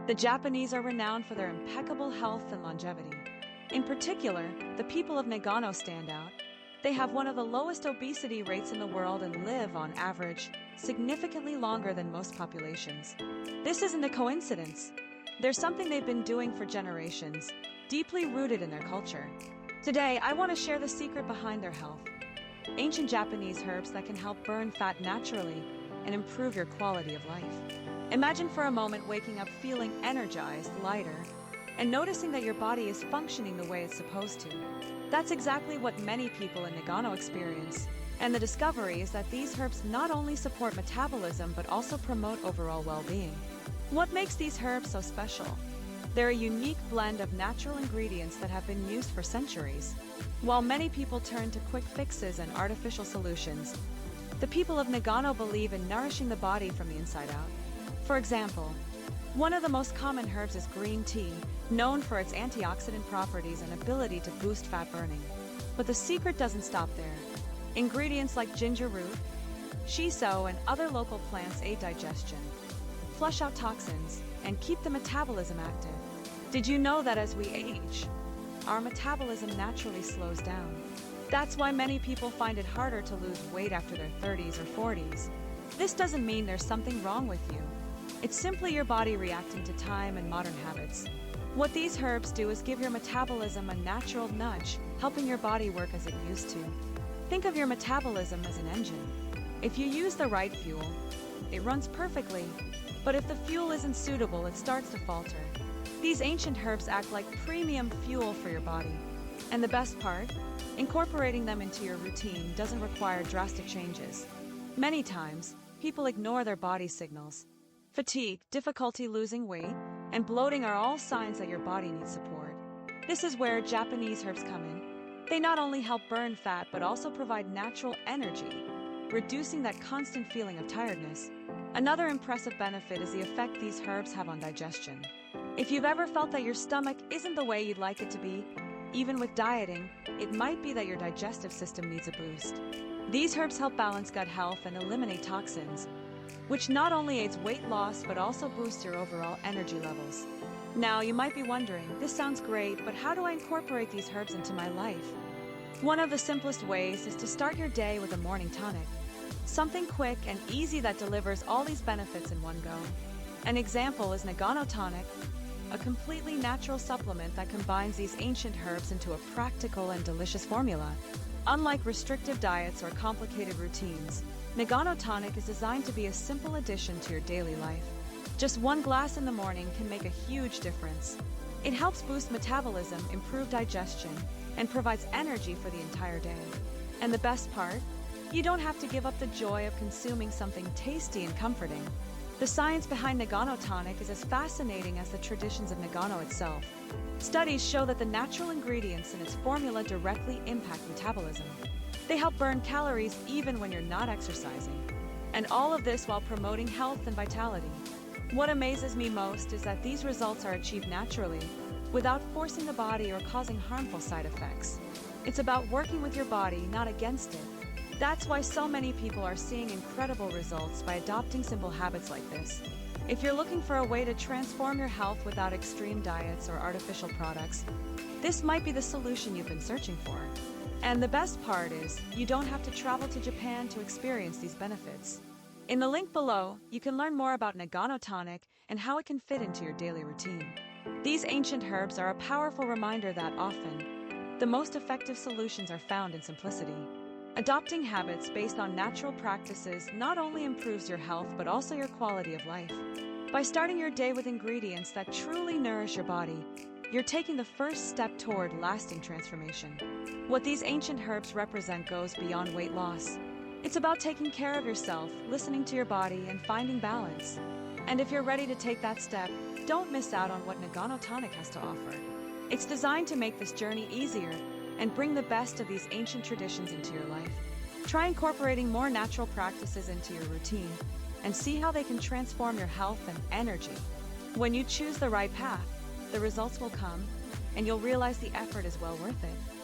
The Japanese are renowned for their impeccable health and longevity. In particular, the people of Nagano stand out. They have one of the lowest obesity rates in the world and live, on average, significantly longer than most populations. This isn't a coincidence. There's something they've been doing for generations, deeply rooted in their culture. Today, I want to share the secret behind their health. Ancient Japanese herbs that can help burn fat naturally and improve your quality of life. Imagine for a moment waking up feeling energized, lighter, and noticing that your body is functioning the way it's supposed to. That's exactly what many people in Nagano experience, and the discovery is that these herbs not only support metabolism but also promote overall well-being. What makes these herbs so special? They're a unique blend of natural ingredients that have been used for centuries. While many people turn to quick fixes and artificial solutions, the people of Nagano believe in nourishing the body from the inside out. For example, one of the most common herbs is green tea, known for its antioxidant properties and ability to boost fat burning. But the secret doesn't stop there. Ingredients like ginger root, shiso, and other local plants aid digestion, flush out toxins, and keep the metabolism active. Did you know that as we age, our metabolism naturally slows down? That's why many people find it harder to lose weight after their 30s or 40s. This doesn't mean there's something wrong with you. It's simply your body reacting to time and modern habits. What these herbs do is give your metabolism a natural nudge, helping your body work as it used to. Think of your metabolism as an engine. If you use the right fuel, it runs perfectly. But if the fuel isn't suitable, it starts to falter. These ancient herbs act like premium fuel for your body. And the best part? Incorporating them into your routine doesn't require drastic changes. Many times, people ignore their body signals. Fatigue, difficulty losing weight, and bloating are all signs that your body needs support. This is where Japanese herbs come in. They not only help burn fat but also provide natural energy, reducing that constant feeling of tiredness. Another impressive benefit is the effect these herbs have on digestion. If you've ever felt that your stomach isn't the way you'd like it to be, even with dieting, it might be that your digestive system needs a boost. These herbs help balance gut health and eliminate toxins, which not only aids weight loss but also boosts your overall energy levels. Now, you might be wondering, this sounds great, but how do I incorporate these herbs into my life? One of the simplest ways is to start your day with a morning tonic. Something quick and easy that delivers all these benefits in one go. An example is Nagano Tonic, a completely natural supplement that combines these ancient herbs into a practical and delicious formula. Unlike restrictive diets or complicated routines, Nagano Tonic is designed to be a simple addition to your daily life. Just one glass in the morning can make a huge difference. It helps boost metabolism, improve digestion, and provides energy for the entire day. And the best part? You don't have to give up the joy of consuming something tasty and comforting. The science behind Nagano Tonic is as fascinating as the traditions of Nagano itself. Studies show that the natural ingredients in its formula directly impact metabolism. They help burn calories even when you're not exercising. And all of this while promoting health and vitality. What amazes me most is that these results are achieved naturally, without forcing the body or causing harmful side effects. It's about working with your body, not against it. That's why so many people are seeing incredible results by adopting simple habits like this. If you're looking for a way to transform your health without extreme diets or artificial products, this might be the solution you've been searching for. And the best part is, you don't have to travel to Japan to experience these benefits. In the link below, you can learn more about Nagano Tonic and how it can fit into your daily routine. These ancient herbs are a powerful reminder that often, the most effective solutions are found in simplicity. Adopting habits based on natural practices not only improves your health but also your quality of life. By starting your day with ingredients that truly nourish your body, you're taking the first step toward lasting transformation. What these ancient herbs represent goes beyond weight loss. It's about taking care of yourself, listening to your body, and finding balance. And if you're ready to take that step, don't miss out on what Nagano Tonic has to offer. It's designed to make this journey easier and bring the best of these ancient traditions into your life. Try incorporating more natural practices into your routine and see how they can transform your health and energy. When you choose the right path, the results will come, and you'll realize the effort is well worth it.